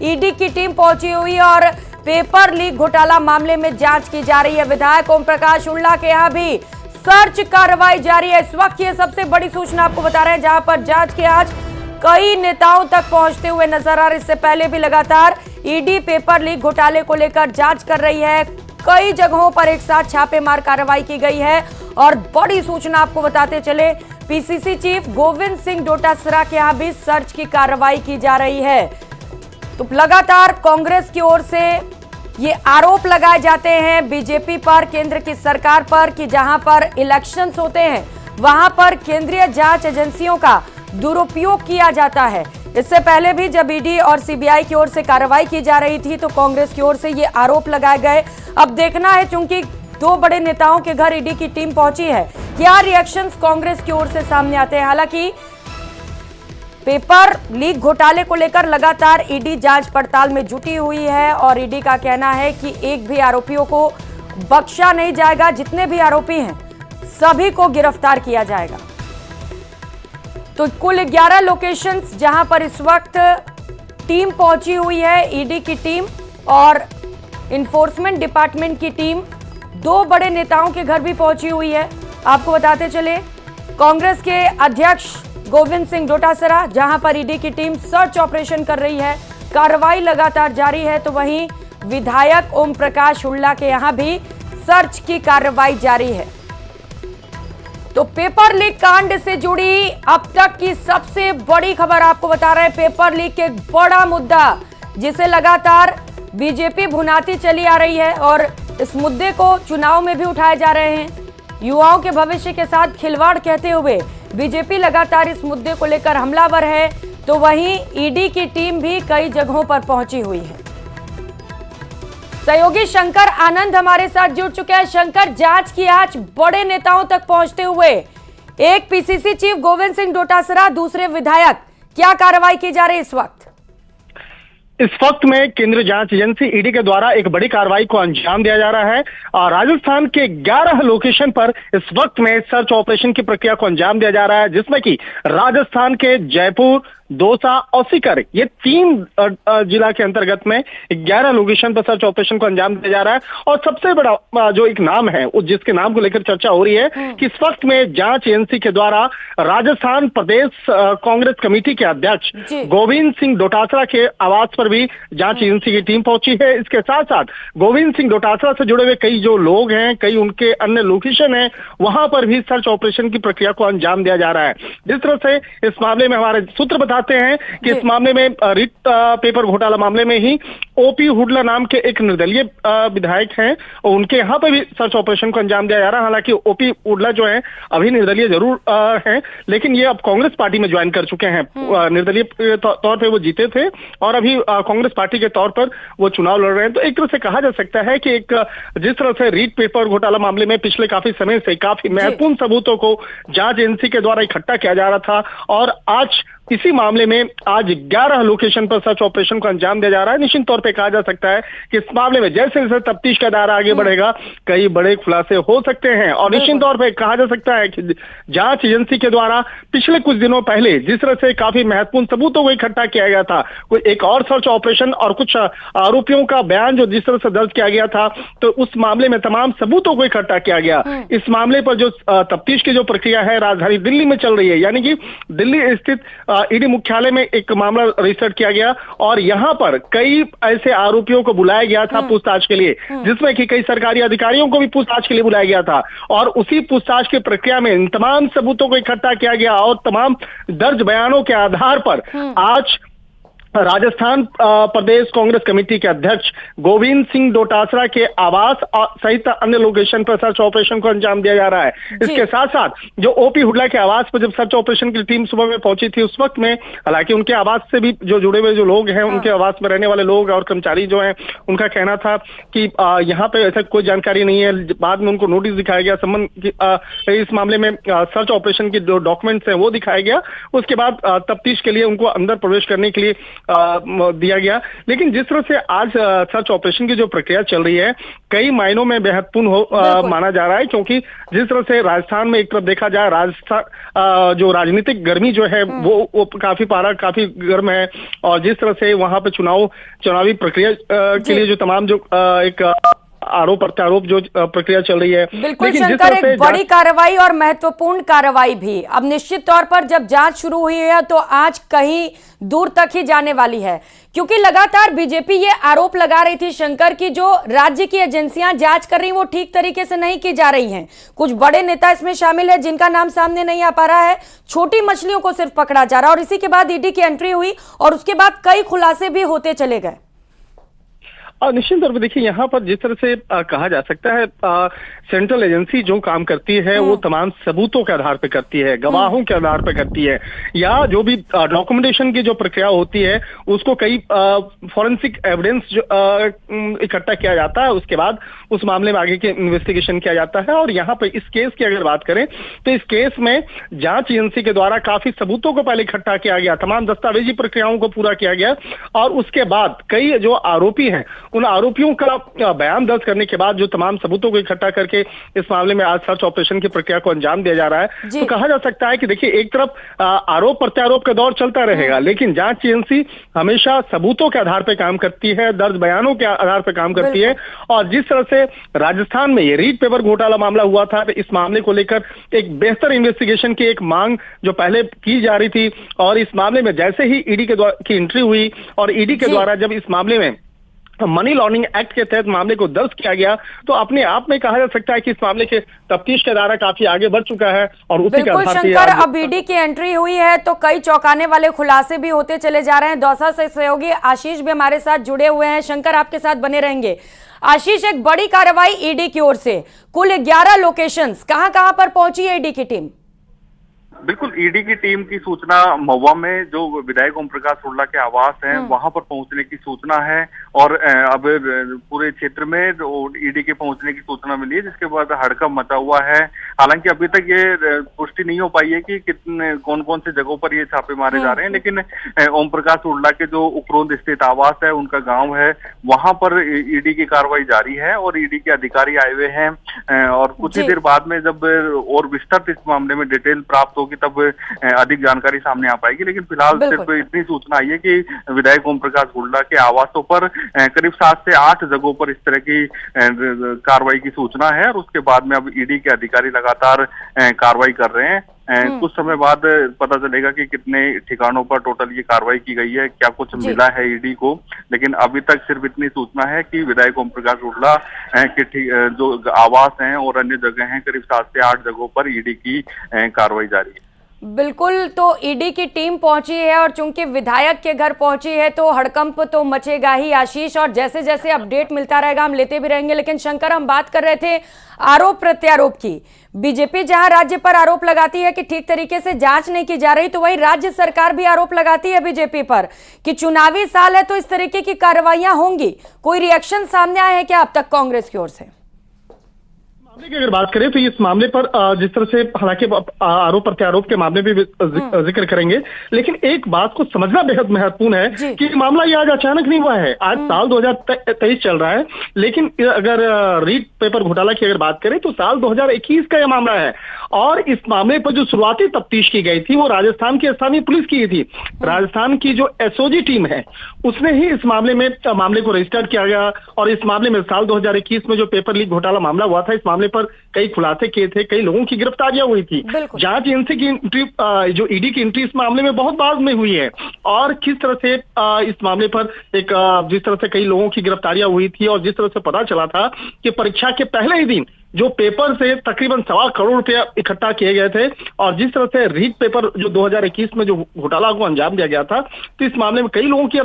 ED की team पहुंची हुई है और पेपर लीक घोटाला मामले में जांच की जा रही है। विधायक ओम प्रकाश उल्ला के यहाँ भी सर्च कार्रवाई जारी है। इस वक्त ये सबसे बड़ी सूचना आपको बता रहे हैं, जहां पर जांच के आज कई नेताओं तक पहुंचते हुए नजर आ रहे। इससे पहले भी लगातार ईडी पेपर लीक घोटाले को लेकर जांच कर रही है। कई जगहों पर एक साथ छापेमार कार्रवाई की गई है और बड़ी सूचना आपको बताते चले, पीसीसी चीफ गोविंद सिंह डोटासरा के यहाँ भी सर्च की कार्रवाई की जा रही है। तो लगातार कांग्रेस की ओर से ये आरोप लगाए जाते हैं बीजेपी पर, केंद्र की सरकार पर, कि जहां पर इलेक्शंस होते हैं वहां पर केंद्रीय जांच एजेंसियों का दुरुपयोग किया जाता है। इससे पहले भी जब ईडी और सीबीआई की ओर से कार्रवाई की जा रही थी तो कांग्रेस की ओर से ये आरोप लगाए गए। अब देखना है, चूंकि दो बड़े नेताओं के घर ईडी की टीम पहुंची है, क्या रिएक्शंस कांग्रेस की ओर से सामने आते हैं। हालांकि पेपर लीक घोटाले को लेकर लगातार ईडी जांच पड़ताल में जुटी हुई है और ईडी का कहना है कि एक भी आरोपियों को बख्शा नहीं जाएगा। जितने भी आरोपी हैं सभी को गिरफ्तार किया जाएगा। तो कुल 11 लोकेशंस जहां पर इस वक्त टीम पहुंची हुई है, ईडी की टीम और इन्फोर्समेंट डिपार्टमेंट की टीम, दो बड़े नेताओं के घर भी पहुंची हुई है। आपको बताते चले, कांग्रेस के अध्यक्ष गोविंद सिंह डोटासरा, जहां पर ईडी की टीम सर्च ऑपरेशन कर रही है, कार्रवाई लगातार जारी है, तो वहीं विधायक ओम प्रकाश उल्ला के यहां भी सर्च की कार्रवाई जारी है। तो पेपर लीक कांड से जुड़ी अब तक की सबसे बड़ी खबर आपको बता रहे हैं। पेपर लीक एक बड़ा मुद्दा जिसे लगातार बीजेपी भुनाती चली आ रही है और इस मुद्दे को चुनाव में भी उठाए जा रहे हैं। युवाओं के भविष्य के साथ खिलवाड़ कहते हुए बीजेपी लगातार इस मुद्दे को लेकर हमलावर है, तो वहीं ईडी की टीम भी कई जगहों पर पहुंची हुई है। सहयोगी शंकर आनंद हमारे साथ जुड़ चुके हैं। शंकर, जांच की आज बड़े नेताओं तक पहुंचते हुए एक पीसीसी चीफ गोविंद सिंह डोटासरा, दूसरे विधायक, क्या कार्रवाई की जा रही है इस वक्त? इस वक्त में केंद्रीय जांच एजेंसी ईडी के द्वारा एक बड़ी कार्रवाई को अंजाम दिया जा रहा है और राजस्थान के 11 लोकेशन पर इस वक्त में सर्च ऑपरेशन की प्रक्रिया को अंजाम दिया जा रहा है, जिसमें कि राजस्थान के जयपुर, दौसा और सीकर, ये 3 जिला के अंतर्गत में 11 लोकेशन पर सर्च ऑपरेशन को अंजाम दिया जा रहा है। और सबसे बड़ा जो एक नाम है, जिसके नाम को लेकर चर्चा हो रही है कि इस वक्त में जांच एजेंसी के द्वारा राजस्थान प्रदेश कांग्रेस कमेटी के अध्यक्ष गोविंद सिंह डोटासरा के आवास पर भी जांच एजेंसी की टीम पहुंची है। इसके साथ साथ गोविंद सिंह डोटासरा से जुड़े हुए कई जो लोग हैं, कई उनके अन्य लोकेशन है, वहां पर भी सर्च ऑपरेशन की प्रक्रिया को अंजाम दिया जा रहा है। जिस तरह से इस मामले में हमारे सूत्र बताते हैं कि इस मामले में रिट पेपर घोटाला मामले में ही ओपी हुडला नाम के एक निर्दलीय विधायक हैं, उनके यहां पर भी सर्च ऑपरेशन को अंजाम दिया जा रहा है। हालांकि ओपी हुडला जो है अभी निर्दलीय जरूर हैं, लेकिन ये अब कांग्रेस पार्टी में ज्वाइन कर चुके हैं। निर्दलीय तौर पे वो जीते थे और अभी कांग्रेस पार्टी के तौर पर वो चुनाव लड़ रहे हैं। तो एक तरह से कहा जा सकता है कि एक जिस तरह से रीट पेपर घोटाला मामले में पिछले काफी समय से काफी महत्वपूर्ण सबूतों को जांच एजेंसी के द्वारा इकट्ठा किया जा रहा था और आज इसी मामले में आज 11 लोकेशन पर सर्च ऑपरेशन को अंजाम दिया जा रहा है। निश्चित तौर पे कहा जा सकता है कि इस मामले में जैसे जैसे तफ्तीश का दायरा आगे बढ़ेगा, कई बड़े खुलासे हो सकते हैं और निश्चित तौर पे कहा जा सकता है कि जांच एजेंसी के द्वारा पिछले कुछ दिनों पहले जिस तरह से काफी महत्वपूर्ण सबूतों को इकट्ठा किया गया था, कोई एक और सर्च ऑपरेशन और कुछ आरोपियों का बयान जो जिस तरह से दर्ज किया गया था, तो उस मामले में तमाम सबूतों को इकट्ठा किया गया। इस मामले पर जो तफ्तीश की जो प्रक्रिया है राजधानी दिल्ली में चल रही है, यानी कि दिल्ली स्थित ईडी मुख्यालय में एक मामला रजिस्टर किया गया और यहां पर कई ऐसे आरोपियों को बुलाया गया था पूछताछ के लिए, जिसमें कि कई सरकारी अधिकारियों को भी पूछताछ के लिए बुलाया गया था और उसी पूछताछ की प्रक्रिया में इन तमाम सबूतों को इकट्ठा किया गया और तमाम दर्ज बयानों के आधार पर आज राजस्थान प्रदेश कांग्रेस कमेटी के अध्यक्ष गोविंद सिंह डोटासरा के आवास सहित अन्य लोकेशन पर सर्च ऑपरेशन को अंजाम दिया जा रहा है। इसके साथ साथ जो ओपी हुडला के आवास पर जब सर्च ऑपरेशन की टीम सुबह में पहुंची थी, उस वक्त में हालांकि उनके आवास से भी जो जुड़े हुए जो लोग हैं, उनके आवास में रहने वाले लोग और कर्मचारी जो हैं, उनका कहना था कि यहाँ पे ऐसा कोई जानकारी नहीं है। बाद में उनको नोटिस दिखाया गया संबंध इस मामले में सर्च ऑपरेशन की जो डॉक्यूमेंट्स हैं वो दिखाया गया। उसके बाद तफ्तीश के लिए उनको अंदर प्रवेश करने के लिए दिया गया। लेकिन जिस तरह से आज सर्च ऑपरेशन की जो प्रक्रिया चल रही है, कई मायनों में महत्वपूर्ण माना जा रहा है, क्योंकि जिस तरह से राजस्थान में एक तरफ देखा जाए, राजस्थान जो राजनीतिक गर्मी जो है वो काफी काफी गर्म है, और जिस तरह से वहां पे चुनावी प्रक्रिया के लिए जो तमाम जो एक आरोप प्रत्यारोप जो प्रक्रिया चल रही है। बिल्कुल शंकर, एक बड़ी कार्रवाई और महत्वपूर्ण कार्रवाई भी अब निश्चित तौर पर जब जांच शुरू हुई है तो आज कहीं दूर तक ही जाने वाली है, क्योंकि लगातार बीजेपी ये आरोप लगा रही थी शंकर की जो राज्य की एजेंसियां जांच कर रही वो ठीक तरीके से नहीं की जा रही हैं। कुछ बड़े नेता इसमें शामिल है जिनका नाम सामने नहीं आ पा रहा है, छोटी मछलियों को सिर्फ पकड़ा जा रहा है, और इसी के बाद ईडी की एंट्री हुई और उसके बाद कई खुलासे भी होते चले गए। और निश्चित तौर पर देखिए, यहाँ पर जिस तरह से कहा जा सकता है, सेंट्रल एजेंसी जो काम करती है वो तमाम सबूतों के आधार पर करती है, गवाहों के आधार पर करती है, या जो भी डॉक्यूमेंटेशन की जो प्रक्रिया होती है उसको कई फॉरेंसिक एविडेंस जो इकट्ठा किया जाता है, उसके बाद उस मामले में आगे के इन्वेस्टिगेशन किया जाता है। और यहाँ पर इस केस की अगर बात करें तो इस केस में जांच एजेंसी के द्वारा काफी सबूतों को पहले इकट्ठा किया गया, तमाम दस्तावेजी प्रक्रियाओं को पूरा किया गया, और उसके बाद कई जो आरोपी हैं उन आरोपियों का बयान दर्ज करने के बाद जो तमाम सबूतों को इकट्ठा करके इस मामले में आज सर्च ऑपरेशन की प्रक्रिया को अंजाम दिया जा रहा है। तो कहा जा सकता है कि देखिए, एक तरफ आरोप प्रत्यारोप का दौर चलता रहेगा, लेकिन जांच एजेंसी हमेशा सबूतों के आधार पर काम करती है, दर्ज बयानों के आधार पर काम करती है। और जिस तरह से राजस्थान में ये रीड पेपर घोटाला मामला हुआ था, तो इस मामले को लेकर एक बेहतर इन्वेस्टिगेशन की एक मांग जो पहले की जा रही थी, और इस मामले में जैसे ही ईडी के द्वारा की एंट्री हुई और ईडी के द्वारा जब इस मामले में मनी लॉन्ड्रिंग एक्ट के तहत मामले को दर्ज किया गया, तो अपने आप में कहा जा सकता है कि इस मामले के तफ्तीश का दायरा काफी आगे बढ़ चुका है। और उसी के आधार पर शंकर, अब ईडी की एंट्री हुई है तो कई चौंकाने वाले खुलासे भी होते चले जा रहे हैं। दौसा से सहयोगी आशीष भी हमारे साथ जुड़े हुए हैं। शंकर, आपके साथ बने रहेंगे। आशीष, एक बड़ी कार्रवाई ईडी की ओर से, कुल 11 लोकेशंस, कहां पर पहुंची है ईडी की टीम? बिल्कुल, ईडी की टीम की सूचना महुआ में जो विधायक ओम प्रकाश हुड्डा के आवास है वहां पर पहुंचने की सूचना है, और अब पूरे क्षेत्र में ईडी के पहुंचने की सूचना मिली है, जिसके बाद हड़कंप मचा हुआ है। हालांकि अभी तक ये पुष्टि नहीं हो पाई है कि कितने कौन कौन से जगहों पर ये छापे मारे जा रहे हैं, लेकिन ओम प्रकाश हुड्डा के जो उपरोक्त स्थित आवास है, उनका गाँव है, वहां पर ईडी की कार्रवाई जारी है और ईडी के अधिकारी आए हुए हैं। और कुछ ही देर बाद में जब और विस्तृत इस मामले में डिटेल प्राप्त होगी तब अधिक जानकारी सामने आ पाएगी, लेकिन फिलहाल सिर्फ इतनी सूचना आई है कि विधायक ओम प्रकाश हुड्डा के आवासों पर करीब 7 से 8 जगहों पर इस तरह की कार्रवाई की सूचना है, और उसके बाद में अब ईडी के अधिकारी लगातार कार्रवाई कर रहे हैं। कुछ समय बाद पता चलेगा कि कितने ठिकानों पर टोटल ये कार्रवाई की गई है, क्या कुछ मिला है ईडी को, लेकिन अभी तक सिर्फ इतनी सूचना है कि विधायक ओम प्रकाश हुड्डा के जो आवास हैं और अन्य जगह हैं, करीब 7 से 8 जगहों पर ईडी की कार्रवाई जारी है। बिल्कुल, तो ईडी की टीम पहुंची है और चूंकि विधायक के घर पहुंची है तो हड़कंप तो मचेगा ही आशीष, और जैसे जैसे अपडेट मिलता रहेगा हम लेते भी रहेंगे। लेकिन शंकर, हम बात कर रहे थे आरोप प्रत्यारोप की। बीजेपी जहां राज्य पर आरोप लगाती है कि ठीक तरीके से जांच नहीं की जा रही, तो वही राज्य सरकार भी आरोप लगाती है बीजेपी पर कि चुनावी साल है तो इस तरीके की कार्रवाइयां होंगी। कोई रिएक्शन सामने आया है क्या अब तक कांग्रेस की ओर से? मामले की अगर बात करें तो इस मामले पर जिस तरह से हालांकि आरोप प्रत्यारोप के मामले भी जिक्र करेंगे, लेकिन एक बात को समझना बेहद महत्वपूर्ण है कि मामला ये आज अचानक नहीं हुआ है। आज साल 2023 चल रहा है, लेकिन अगर रीड पेपर घोटाला की अगर बात करें तो साल 2021 का यह मामला है, और इस मामले पर जो शुरुआती तफ्तीश की गई थी वो राजस्थान की स्थानीय पुलिस की थी। राजस्थान की जो एसओजी टीम है उसने ही इस मामले को रजिस्टर किया गया, और इस मामले में साल 2021 में जो पेपर लीक घोटाला मामला हुआ था, इस मामले पर कई खुलासे किए थे, कई लोगों की गिरफ्तारियां हुई थी। जांच एजेंसी की एंट्री, जो ईडी की एंट्री इस मामले में बहुत बाद में हुई है, और किस तरह से इस मामले पर एक जिस तरह से कई लोगों की गिरफ्तारियां हुई थी, और जिस तरह से पता चला था कि परीक्षा के पहले ही दिन जो पेपर से तकरीबन 1.25 करोड़ रुपया इकट्ठा किए गए थे, और जिस तरह से रीड पेपर जो 2021 में जो घोटाला को अंजाम दिया गया था, तो इस मामले में कई लोगों की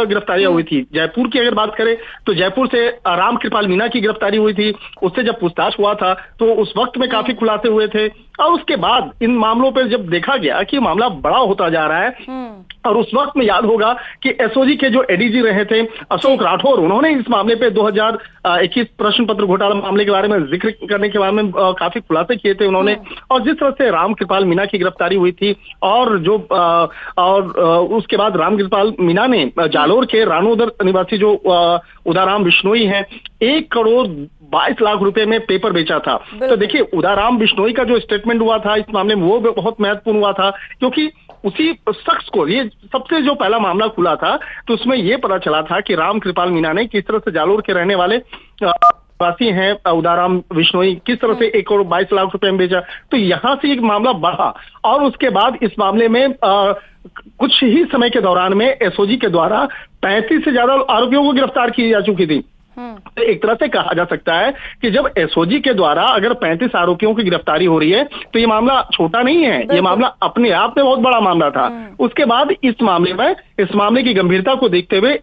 गिरफ्तारियां हुई थी। जयपुर की अगर बात करें तो जयपुर से राम कृपाल मीणा की गिरफ्तारी हुई थी, उससे जब पूछताछ हुआ था तो उस वक्त में काफी खुलासे हुए थे। और उसके बाद इन मामलों पर जब देखा गया कि मामला बड़ा होता जा रहा है, और उस वक्त में याद होगा कि एसओजी के जो एडीजी रहे थे अशोक राठौर, उन्होंने इस मामले पे 2021 प्रश्न पत्र घोटाला मामले के बारे में जिक्र करने के बारे में काफी खुलासे किए थे उन्होंने। और जिस तरह से रामकृपाल मीणा की गिरफ्तारी हुई थी, और जो उसके बाद रामकृपाल मीणा ने जालोर के रानोदर निवासी जो उदाराम बिश्नोई है 1,22,00,000 रुपए में पेपर बेचा था। तो देखिए उदाराम बिश्नोई का जो स्टेटमेंट हुआ था इस मामले में वो बहुत महत्वपूर्ण हुआ था, क्योंकि उसी शख्स को, ये सबसे जो पहला मामला खुला था तो उसमें ये पता चला था कि रामकृपाल मीणा ने किस तरह से जालोर के रहने वाले वासी हैं उदाराम बिश्नोई, किस तरह से 1,22,00,000 रुपए में बेचा। तो यहां से एक मामला बढ़ा, और उसके बाद इस मामले में कुछ ही समय के दौरान में एसओजी के द्वारा 35 से ज्यादा आरोपियों को गिरफ्तार की जा चुकी थी। तो एक तरह से कहा जा सकता है कि जब एसओजी के द्वारा अगर 35 आरोपियों की गिरफ्तारी हो रही है तो ये मामला छोटा नहीं है, ये मामला अपने आप में बहुत बड़ा मामला था। उसके बाद इस मामले की गंभीरता को देखते हुए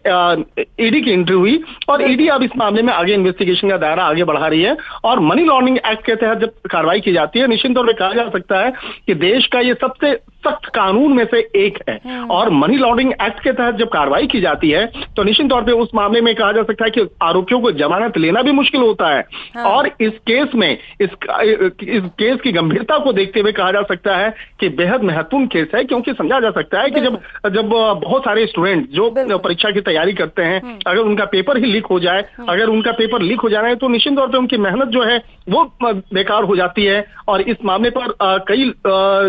ईडी की एंट्री हुई, और ईडी अब इस मामले में आगे इन्वेस्टिगेशन का दायरा आगे बढ़ा रही है। और मनी लॉन्ड्रिंग एक्ट के तहत जब कार्रवाई की जाती है, निश्चित तौर पर कहा जा सकता है कि देश का ये सबसे सख्त कानून में से एक है। और मनी लॉन्ड्रिंग एक्ट के तहत जब कार्रवाई की जाती है तो निश्चित तौर पे उस मामले में कहा जा सकता है कि आरोपियों को जमानत लेना भी मुश्किल होता है। और इस केस में इस केस की गंभीरता को देखते हुए कहा जा सकता है कि बेहद महत्वपूर्ण केस है, क्योंकि समझा जा सकता है कि जब बहुत सारे स्टूडेंट जो परीक्षा की तैयारी करते हैं, अगर उनका पेपर ही लीक हो जाए, अगर उनका पेपर लीक हो जाना है तो निश्चित तौर पर उनकी मेहनत जो है वो बेकार हो जाती है। और इस मामले पर कई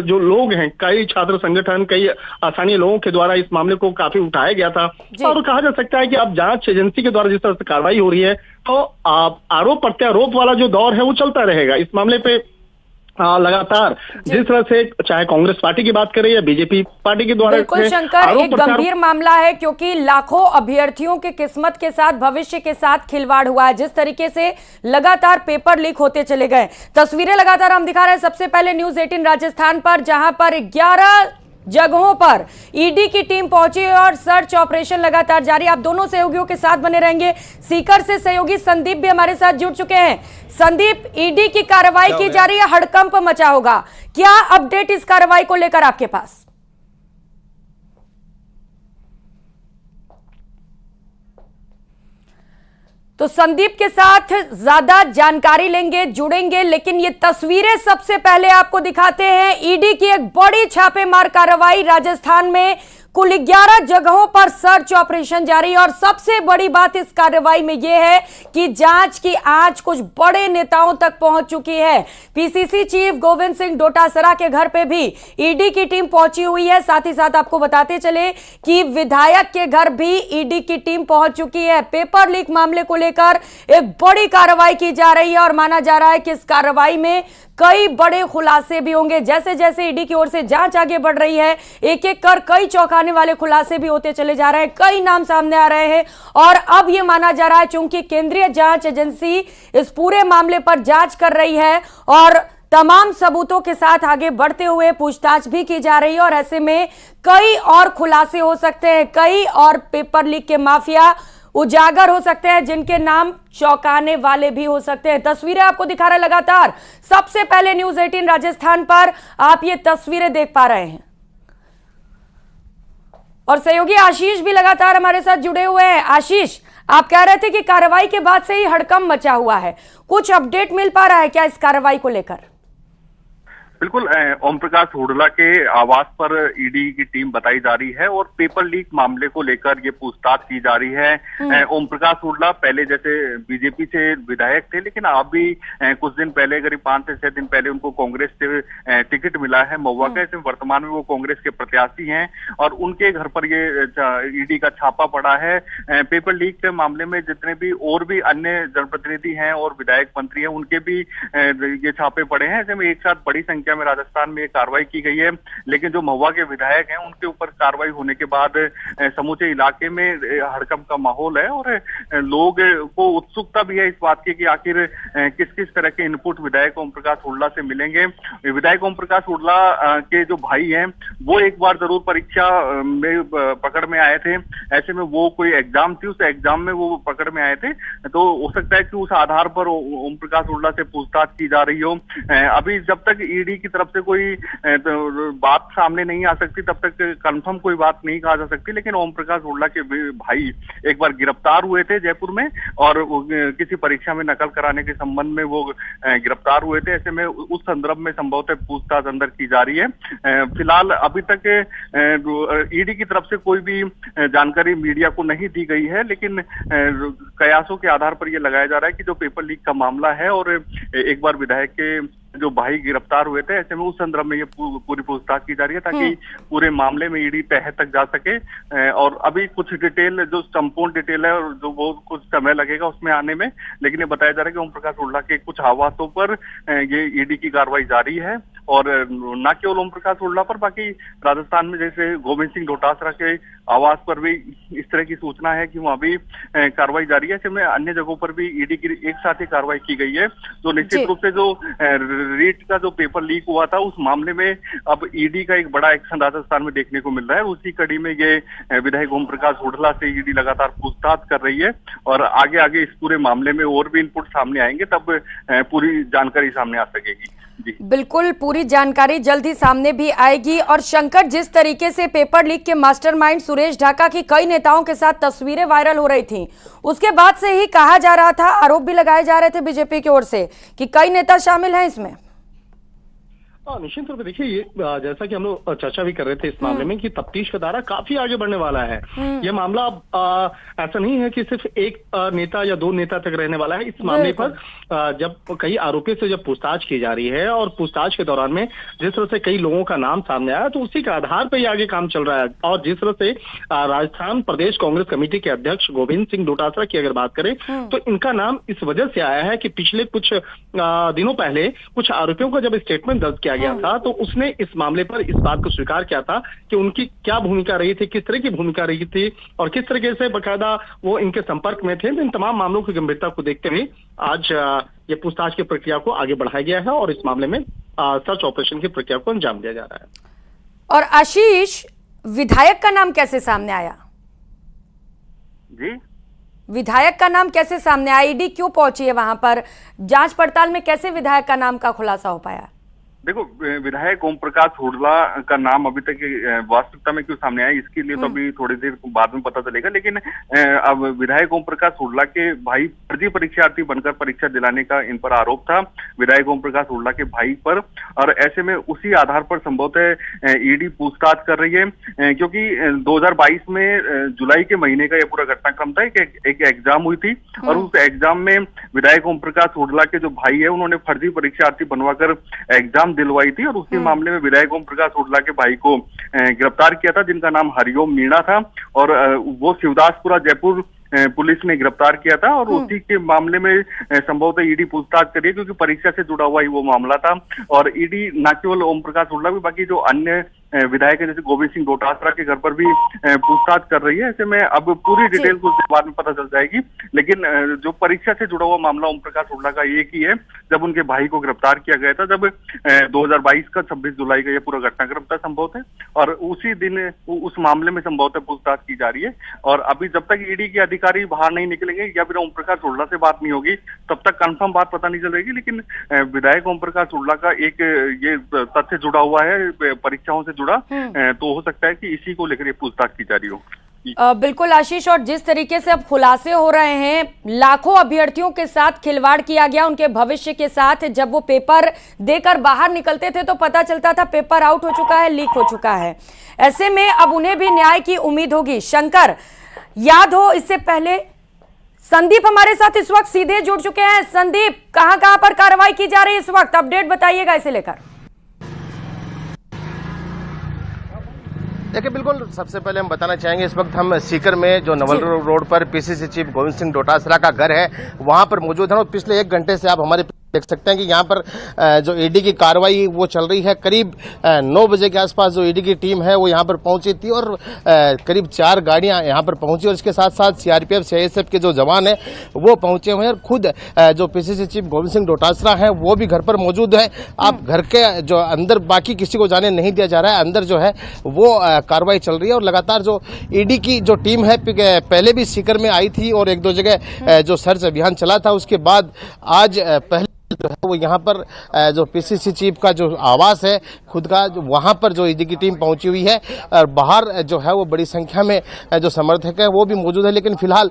जो लोग हैं, कई छात्र संगठन, कई स्थानीय लोगों के द्वारा इस मामले को काफी उठाया गया था। और कहा जा सकता है कि अब जांच एजेंसी के द्वारा जिस तरह से कार्रवाई हो रही है तो आरोप प्रत्यारोप वाला जो दौर है वो चलता रहेगा इस मामले पे। लगातार जिस तरह से चाहे कांग्रेस पार्टी की बात करें या बीजेपी पार्टी के द्वारा, बिल्कुल शंकर, एक गंभीर मामला है, क्योंकि लाखों अभ्यर्थियों के किस्मत के साथ, भविष्य के साथ खिलवाड़ हुआ है। जिस तरीके से लगातार पेपर लीक होते चले गए, तस्वीरें लगातार हम दिखा रहे हैं। सबसे पहले न्यूज 18 राजस्थान पर, जहां पर 11 जगहों पर ईडी की टीम पहुंची है और सर्च ऑपरेशन लगातार जारी। आप दोनों सहयोगियों के साथ बने रहेंगे। सीकर से सहयोगी संदीप भी हमारे साथ जुड़ चुके हैं। संदीप, ईडी की कार्रवाई की जा रही है, हड़कंप मचा होगा, क्या अपडेट इस कार्रवाई को लेकर आपके पास? तो संदीप के साथ ज्यादा जानकारी लेंगे, जुड़ेंगे, लेकिन ये तस्वीरें सबसे पहले आपको दिखाते हैं। ईडी की एक बड़ी छापेमार कार्रवाई राजस्थान में, कुल 11 जगहों पर सर्च ऑपरेशन जारी। और सबसे बड़ी बात इस कार्रवाई में यह है कि जांच की आंच कुछ बड़े नेताओं तक पहुंच चुकी है। पीसीसी चीफ गोविंद सिंह डोटासरा के घर पे भी ईडी की टीम पहुंची हुई है। साथ ही साथ आपको बताते चले कि विधायक के घर भी ईडी की टीम पहुंच चुकी है। पेपर लीक मामले को लेकर एक बड़ी कार्रवाई की जा रही है और माना जा रहा है कि इस कार्रवाई में कई बड़े खुलासे भी होंगे। जैसे जैसे ईडी की ओर से जांच आगे बढ़ रही है, एक एक कर कई चौंकाने वाले खुलासे भी होते चले जा रहे हैं, कई नाम सामने आ रहे हैं। और अब यह माना जा रहा है, चूंकि केंद्रीय जांच एजेंसी इस पूरे मामले पर जांच कर रही है और तमाम सबूतों के साथ आगे बढ़ते हुए पूछताछ भी की जा रही है, और ऐसे में कई और खुलासे हो सकते हैं, कई और पेपर लीक के माफिया उजागर हो सकते हैं, जिनके नाम चौंकाने वाले भी हो सकते हैं। तस्वीरें आपको दिखा रहे लगातार। सबसे पहले न्यूज 18 राजस्थान पर आप ये तस्वीरें देख पा रहे हैं, और सहयोगी आशीष भी लगातार हमारे साथ जुड़े हुए हैं। आशीष, आप कह रहे थे कि कार्रवाई के बाद से ही हड़कंप मचा हुआ है, कुछ अपडेट मिल पा रहा है क्या इस कार्रवाई को लेकर? बिल्कुल, ओम प्रकाश हुड्डा के आवास पर ईडी की टीम बताई जा रही है और पेपर लीक मामले को लेकर ये पूछताछ की जा रही है। ओम प्रकाश हुड्डा पहले जैसे बीजेपी से विधायक थे, लेकिन अब भी कुछ दिन पहले, करीब 5 से 6 दिन पहले उनको कांग्रेस से टिकट मिला है महुआ का। इसमें वर्तमान में वो कांग्रेस के प्रत्याशी हैं और उनके घर पर ये ईडी का छापा पड़ा है। पेपर लीक के मामले में जितने भी और भी अन्य जनप्रतिनिधि हैं और विधायक मंत्री हैं, उनके भी ये छापे पड़े हैं। ऐसे में एक साथ बड़ी संख्या में राजस्थान में कार्रवाई की गई है। लेकिन जो महुआ के विधायक हैं, उनके ऊपर कार्रवाई होने के बाद समूचे इलाके में हड़कंप का माहौल है और लोग को उत्सुकता भी है इस बात की कि आखिर किस किस तरह के इनपुट विधायक ओम प्रकाश हुड्डा से मिलेंगे। विधायक ओम प्रकाश हुड्डा के जो भाई हैं, वो एक बार जरूर परीक्षा में पकड़ में आए थे। ऐसे में वो कोई एग्जाम थी, उस एग्जाम में वो पकड़ में आए थे, तो हो सकता है कि उस आधार पर ओम प्रकाश हुड्डा से पूछताछ की जा रही हो। अभी जब तक ईडी ईडी की तरफ से कोई बात सामने नहीं आ सकती, तब तक कंफर्म कोई बात नहीं कहा जा सकती। लेकिन ओम प्रकाश हुड्डा के भाई एक बार गिरफ्तार हुए थे जयपुर में, और किसी परीक्षा में नकल कराने के संबंध में वो गिरफ्तार हुए थे। ऐसे में उस संदर्भ में संभवतः पूछताछ अंदर की जा रही है। फिलहाल अभी तक ईडी की तरफ से कोई भी जानकारी मीडिया को नहीं दी गई है, लेकिन कयासों के आधार पर यह लगाया जा रहा है कि जो पेपर लीक का मामला है और एक बार विधायक के जो भाई गिरफ्तार हुए थे, ऐसे में उस संदर्भ में ये पूरी पूछताछ की जा रही है ताकि पूरे मामले में ईडी तह तक जा सके। और अभी कुछ डिटेल, जो संपूर्ण डिटेल है और जो बहुत कुछ समय लगेगा उसमें आने में, लेकिन ये बताया जा रहा है कि ओम प्रकाश हुड्डा के कुछ आवासों पर ये ईडी की कार्रवाई जारी है। और न केवल ओम प्रकाश हुड्डा पर, बाकी राजस्थान में जैसे गोविंद सिंह डोटासरा के आवास पर भी इस तरह की सूचना है कि वहां भी कार्रवाई जारी है। ऐसे में अन्य जगहों पर भी ईडी की एक साथ ही कार्रवाई की गई है। तो निश्चित रूप से जो रीट का जो पेपर लीक हुआ था उस मामले में अब ईडी का एक बड़ा एक्शन राजस्थान में देखने को मिल रहा है। उसी कड़ी में ये विधायक ओम प्रकाश हुड्डा से ईडी लगातार पूछताछ कर रही है, और आगे आगे इस पूरे मामले में और भी इनपुट सामने आएंगे, तब पूरी जानकारी सामने आ सकेगी। बिल्कुल, पूरी जानकारी जल्द ही सामने भी आएगी। और शंकर, जिस तरीके से पेपर लीक के मास्टरमाइंड सुरेश ढाका की कई नेताओं के साथ तस्वीरें वायरल हो रही थी, उसके बाद से ही कहा जा रहा था, आरोप भी लगाए जा रहे थे बीजेपी की ओर से कि कई नेता शामिल हैं इसमें। निश्चित रूप से देखिए, ये जैसा कि हम लोग चर्चा भी कर रहे थे इस मामले में कि तफ्तीश का दायरा काफी आगे बढ़ने वाला है। ये मामला ऐसा नहीं है कि सिर्फ एक नेता या दो नेता तक रहने वाला है। इस मामले पर जब कई आरोपियों से जब पूछताछ की जा रही है और पूछताछ के दौरान में जिस तरह से कई लोगों का नाम सामने आया, तो उसी के आधार पर ये आगे काम चल रहा है। और जिस तरह से राजस्थान प्रदेश कांग्रेस कमेटी के अध्यक्ष गोविंद सिंह डोटासरा की अगर बात करें, तो इनका नाम इस वजह से आया है कि पिछले कुछ दिनों पहले कुछ आरोपियों का जब स्टेटमेंट दर्ज किया गया था, तो उसने इस मामले पर इस बात को स्वीकार किया था कि उनकी क्या भूमिका रही थी, किस तरह की भूमिका रही थी और किस तरीके से बकायदा वो इनके संपर्क में थे। इन तमाम मामलों की गंभीरता को देखते हुए आज ये पूछताछ की प्रक्रिया को आगे बढ़ाया गया है और इस मामले में सर्च ऑपरेशन की प्रक्रिया को अंजाम दिया जा रहा है। और आशीष, विधायक का नाम कैसे सामने आया? जी, विधायक का नाम कैसे सामने आया? ईडी क्यों पहुंची है वहां पर? जांच पड़ताल में कैसे विधायक का नाम का खुलासा हो पाया? देखो, विधायक ओम प्रकाश हुड्डा का नाम अभी तक वास्तविकता में क्यों सामने आया, इसके लिए तो अभी थोड़ी देर बाद में पता चलेगा। लेकिन अब विधायक ओम प्रकाश हुड्डा के भाई फर्जी परीक्षार्थी बनकर परीक्षा दिलाने का इन पर आरोप था, विधायक ओम प्रकाश हुड्डा के भाई पर। और ऐसे में उसी आधार पर संभवतः ईडी पूछताछ कर रही है, क्योंकि 2022 में जुलाई के महीने का यह पूरा घटनाक्रम था। एक एग्जाम हुई थी और उस एग्जाम में विधायक ओम प्रकाश हुड्डा के जो भाई है उन्होंने फर्जी परीक्षार्थी बनवाकर एग्जाम दिलवाई थी, और उसी मामले में विधायक ओम प्रकाश हुड्डा के भाई को गिरफ्तार किया था, जिनका नाम हरिओम मीणा था। और वो शिवदासपुरा जयपुर पुलिस ने गिरफ्तार किया था। और उसी के मामले में संभवतः ईडी पूछताछ करी है, क्योंकि परीक्षा से जुड़ा हुआ ही वो मामला था। और ईडी न केवल ओम प्रकाश हुड्डा भी, बाकी जो अन्य विधायक है जैसे गोविंद सिंह डोटासरा के घर पर भी पूछताछ कर रही है। ऐसे में अब पूरी डिटेल कुछ बाद में पता चल जाएगी, लेकिन जो परीक्षा से जुड़ा हुआ मामला ओम प्रकाश हुड्डा का एक ही है, जब उनके भाई को गिरफ्तार किया गया था, जब 2022 का 26 जुलाई का यह पूरा घटनाक्रम था संभवतः, और उसी दिन उस मामले में संभवतः पूछताछ की जा रही है। और अभी जब तक ईडी के अधिकारी बाहर नहीं निकलेंगे या फिर ओम प्रकाश हुड्डा से बात नहीं होगी, तब तक कंफर्म बात पता नहीं चलेगी। लेकिन विधायक ओम प्रकाश हुड्डा का एक ये तथ्य जुड़ा हुआ है परीक्षाओं से जुड़ा, तो हो सकता है कि इसी को लेकर पूछताछ की जा रही हो। बिल्कुल आशीष, और जिस तरीके से अब खुलासे हो रहे हैं, लाखों अभ्यर्थियों के साथ खिलवाड़ किया गया, उनके भविष्य के साथ। जब वो पेपर देकर बाहर निकलते थे तो पता चलता था पेपर आउट हो चुका है, लीक हो चुका है। ऐसे में अब उन्हें भी न्याय की उम्मीद होगी। शंकर, याद हो इससे पहले संदीप हमारे साथ इस वक्त सीधे जुड़ चुके हैं। संदीप, कहां पर कार्रवाई की जा रही है इस वक्त? अपडेट बताइएगा इसे लेकर। देखिए, बिल्कुल सबसे पहले हम बताना चाहेंगे, इस वक्त हम सीकर में जो नवल रोड पर पीसीसी चीफ गोविंद सिंह डोटासरा का घर है वहां पर मौजूद है। और पिछले 1 घंटे से आप हमारे देख सकते हैं कि यहाँ पर जो ईडी की कार्रवाई वो चल रही है। करीब 9 बजे के आसपास जो ईडी की टीम है वो यहाँ पर पहुंची थी और करीब 4 गाड़ियां यहाँ पर पहुंची, और इसके साथ साथ सीआरपीएफ सीआईएसएफ के जो जवान हैं वो पहुंचे हुए हैं। और खुद जो पीसीसी चीफ गोविंद सिंह डोटासरा है वो भी घर पर मौजूद है। आप घर के जो अंदर बाकी किसी को जाने नहीं दिया जा रहा है, अंदर जो है वो कार्रवाई चल रही है। और लगातार जो ईडी की जो टीम है पहले भी सीकर में आई थी और 1-2 जगह जो सर्च अभियान चला था, उसके बाद आज पहले जो है वो यहाँ पर जो पीसीसी चीफ का जो आवास है खुद का, वहाँ पर जो ईडी की टीम पहुंची हुई है और बाहर जो है वो बड़ी संख्या में जो समर्थक है वो भी मौजूद है। लेकिन फिलहाल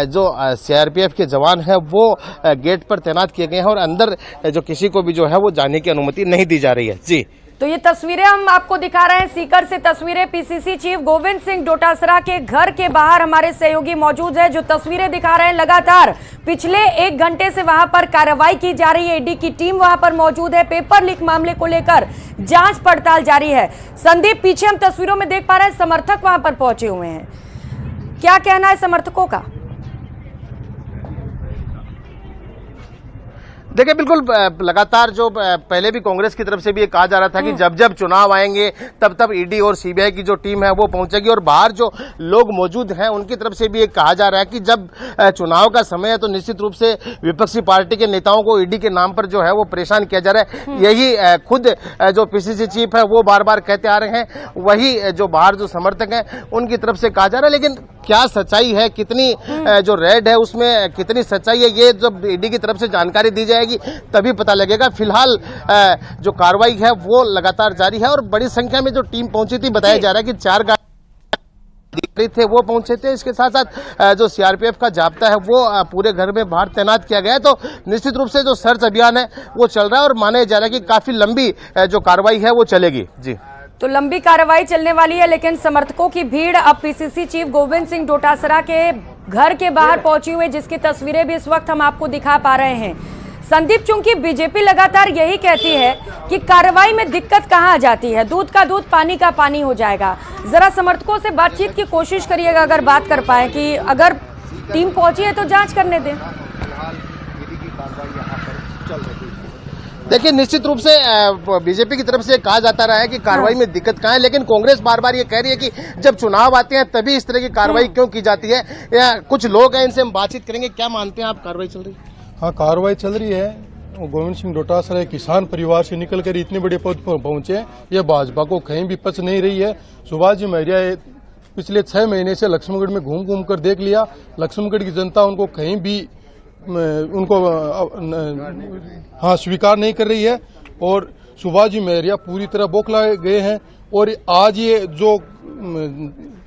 जो सीआरपीएफ के जवान है वो गेट पर तैनात किए गए हैं और अंदर जो किसी को भी जो है वो जाने की अनुमति नहीं दी जा रही है। जी, तो ये तस्वीरें हम आपको दिखा रहे हैं सीकर से, तस्वीरें पीसीसी चीफ गोविंद सिंह डोटासरा के घर के बाहर हमारे सहयोगी मौजूद है जो तस्वीरें दिखा रहे हैं। लगातार पिछले 1 घंटे से वहां पर कार्रवाई की जा रही है, ईडी की टीम वहां पर मौजूद है, पेपर लीक मामले को लेकर जांच पड़ताल जारी है। संदीप, पीछे हम तस्वीरों में देख पा रहे हैं समर्थक वहां पर पहुंचे हुए हैं, क्या कहना है समर्थकों का? देखिए, बिल्कुल लगातार जो पहले भी कांग्रेस की तरफ से भी ये कहा जा रहा था कि जब जब चुनाव आएंगे तब तब ईडी और सीबीआई की जो टीम है वो पहुंचेगी और बाहर जो लोग मौजूद हैं उनकी तरफ से भी ये कहा जा रहा है कि जब चुनाव का समय है तो निश्चित रूप से विपक्षी पार्टी के नेताओं को ईडी के नाम पर जो है वो परेशान किया जा रहा है। यही खुद जो पीसीसी चीफ है वो बार बार कहते आ रहे हैं, वही जो बाहर जो समर्थक हैं उनकी तरफ से कहा जा रहा है। लेकिन क्या सच्चाई है, कितनी जो रेड है उसमें कितनी सच्चाई है, ये जब ईडी की तरफ से जानकारी दी जाएगी तभी पता लगेगा। फिलहाल जो कार्रवाई है वो लगातार जारी है और बड़ी संख्या में जो टीम पहुंची थी, बताया जा रहा है कि 4 गाड़ी थे वो पहुंचे थे। इसके साथ साथ जो सीआरपीएफ का जाब्ता है वो पूरे घर में बाहर तैनात किया गया है। तो निश्चित रूप से जो सर्च अभियान है वो चल रहा है और माने जा रहा है कि काफी लंबी जो कार्रवाई है वो चलेगी। जी, तो लंबी कार्रवाई चलने वाली है, लेकिन समर्थकों की भीड़ अब पीसीसी चीफ गोविंद सिंह डोटासरा के घर के बाहर पहुंची हुई, जिसकी तस्वीरें भी इस वक्त हम आपको दिखा पा रहे हैं। संदीप, चूंकि बीजेपी लगातार यही कहती है कि कार्रवाई में दिक्कत कहां आ जाती है, दूध का दूध पानी का पानी हो जाएगा, जरा समर्थकों से बातचीत की कोशिश करिएगा अगर बात कर पाए कि अगर टीम पहुंची है तो जांच करने दें। देखिए, निश्चित रूप से बीजेपी की तरफ से कहा जाता रहा है कि कार्रवाई में दिक्कत कहाँ है, लेकिन कांग्रेस बार बार ये कह रही है कि जब चुनाव आते हैं तभी इस तरह की कार्रवाई क्यों की जाती है। या कुछ लोग हैं, इनसे हम बातचीत करेंगे। क्या मानते हैं आप, कार्रवाई चल रही है? हाँ, कार्रवाई चल रही है। गोविंद सिंह डोटासरा किसान परिवार से निकलकर इतने बड़े पद पर पहुंचे, यह भाजपा को कहीं भी पच नहीं रही है। सुभाष जी मौर्य पिछले 6 महीने से लक्ष्मणगढ़ में घूम घूम कर देख लिया, लक्ष्मणगढ़ की जनता उनको कहीं भी स्वीकार नहीं कर रही है और सुभाष जी मौर्य पूरी तरह बौखलाए गए हैं। और आज ये जो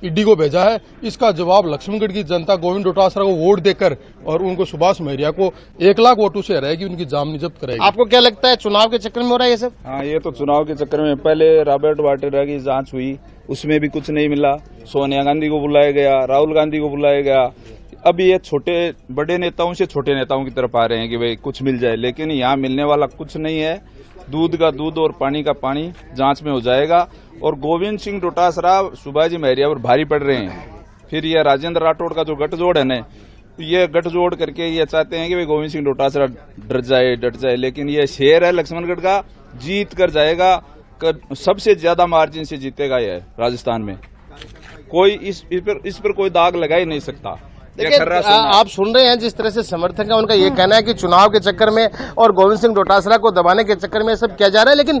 ईडी को भेजा है इसका जवाब लक्ष्मणगढ़ की जनता गोविंद डोटासरा को वोट देकर और उनको सुभाष मौर्य को 1 लाख वोटों से हराएगी, उनकी जामनी जब्त करेगी। आपको क्या लगता है, चुनाव के चक्कर में हो रहा है ये सब? हाँ, ये तो चुनाव के चक्कर में। पहले रॉबर्ट वाड्रा की जांच हुई, उसमें भी कुछ नहीं मिला। सोनिया गांधी को बुलाया गया, राहुल गांधी को बुलाया गया। अब ये छोटे बड़े नेताओं से छोटे नेताओं की तरफ आ रहे हैं कि भाई कुछ मिल जाए, लेकिन यहाँ मिलने वाला कुछ नहीं है। दूध का दूध और पानी का पानी जांच में हो जाएगा। और गोविंद सिंह डोटासरा सुभाष जी मौर्य पर भारी पड़ रहे हैं। फिर ये राजेंद्र राठौड़ का जो गठजोड़ है ना, ये गठजोड़ करके ये चाहते हैं कि भाई गोविंद सिंह डोटासरा डट जाए, लेकिन ये शेर है लक्ष्मणगढ़ का, जीत कर जाएगा। सबसे ज्यादा मार्जिन से जीतेगा ये राजस्थान में। कोई इस पर कोई दाग लगा ही नहीं सकता। देखिए, आप सुन रहे हैं जिस तरह से समर्थक है, उनका ये कहना है कि चुनाव के चक्कर में और गोविंद सिंह डोटासरा को दबाने के चक्कर में सब किया जा रहा है। लेकिन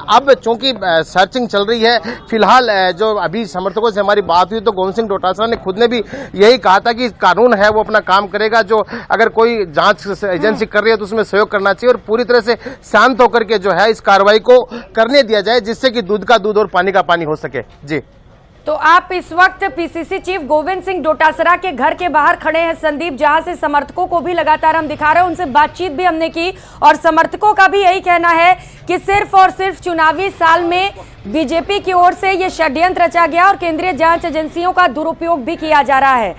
अब चूंकि सर्चिंग चल रही है, फिलहाल जो अभी समर्थकों से हमारी बात हुई तो गोविंद सिंह डोटासरा ने खुद ने भी यही कहा था कि कानून है वो अपना काम करेगा, जो अगर कोई जांच एजेंसी कर रही है तो उसमें सहयोग करना चाहिए और पूरी तरह से शांत होकर के जो है इस कार्रवाई को करने दिया जाए, जिससे कि दूध का दूध और पानी का पानी हो सके। जी, तो आप इस वक्त पीसीसी चीफ गोविंद सिंह डोटासरा के घर के बाहर खड़े हैं संदीप, जहां से समर्थकों को भी लगातार हम दिखा रहे हैं, उनसे बातचीत भी हमने की और समर्थकों का भी यही कहना है कि सिर्फ और सिर्फ चुनावी साल में बीजेपी की ओर से ये षड्यंत्र रचा गया और केंद्रीय जांच एजेंसियों का दुरुपयोग भी किया जा रहा है।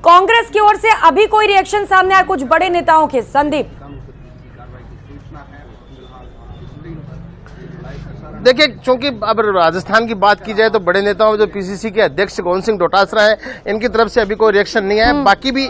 कांग्रेस की ओर से अभी कोई रिएक्शन सामने आया कुछ बड़े नेताओं के? संदीप, देखिए, चूंकि अब राजस्थान की बात की जाए तो बड़े नेताओं में जो पीसीसी के अध्यक्ष गोविंद सिंह डोटासरा है, इनकी तरफ से अभी कोई रिएक्शन नहीं है। बाकी भी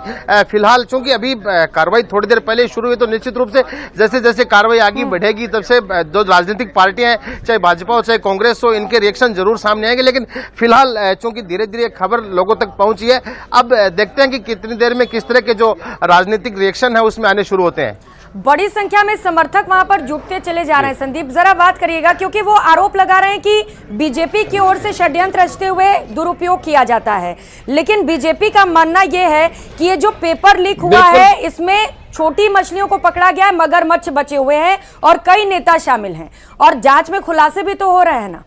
फिलहाल चूंकि अभी कार्रवाई थोड़ी देर पहले शुरू हुई, तो निश्चित रूप से जैसे जैसे कार्रवाई आगे बढ़ेगी तब से जो राजनीतिक पार्टियां हैं, चाहे भाजपा हो चाहे कांग्रेस हो, इनके रिएक्शन जरूर सामने आएंगे। लेकिन फिलहाल चूंकि धीरे धीरे खबर लोगों तक पहुंची है, अब देखते हैं कि कितनी देर में किस तरह के जो राजनीतिक रिएक्शन है उसमें आने शुरू होते हैं। बड़ी संख्या में समर्थक वहां पर जुटते चले जा रहे हैं। संदीप, जरा बात करिएगा, क्योंकि वो आरोप लगा रहे हैं कि बीजेपी की ओर से षड्यंत्र रचते हुए दुरुपयोग किया जाता है, लेकिन बीजेपी का मानना यह है कि ये जो पेपर लीक हुआ है इसमें छोटी मछलियों को पकड़ा गया है, मगरमच्छ बचे हुए हैं और कई नेता शामिल हैं और जांच में खुलासे भी तो हो रहे हैं ना।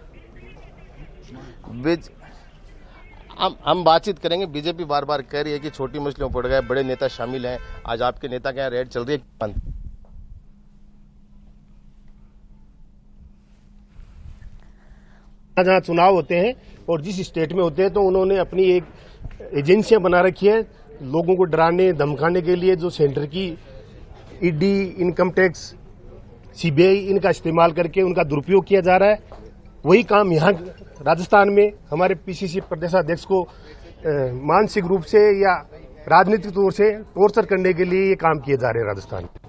हम बातचीत करेंगे। बीजेपी बार बार कह रही है कि छोटी मछलियों पड़ गए, बड़े नेता शामिल हैं। आज आपके नेता के यहाँ रेड चल रही है। जहाँ चुनाव होते हैं और जिस स्टेट में होते हैं तो उन्होंने अपनी एक एजेंसियां बना रखी है लोगों को डराने धमकाने के लिए, जो सेंटर की ईडी, इनकम टैक्स, सीबीआई इनका इस्तेमाल करके उनका दुरुपयोग किया जा रहा है। वही काम यहाँ राजस्थान में हमारे पीसीसी प्रदेशाध्यक्ष को मानसिक रूप से या राजनीतिक तौर से टॉर्चर करने के लिए ये काम किए जा रहे हैं राजस्थान में।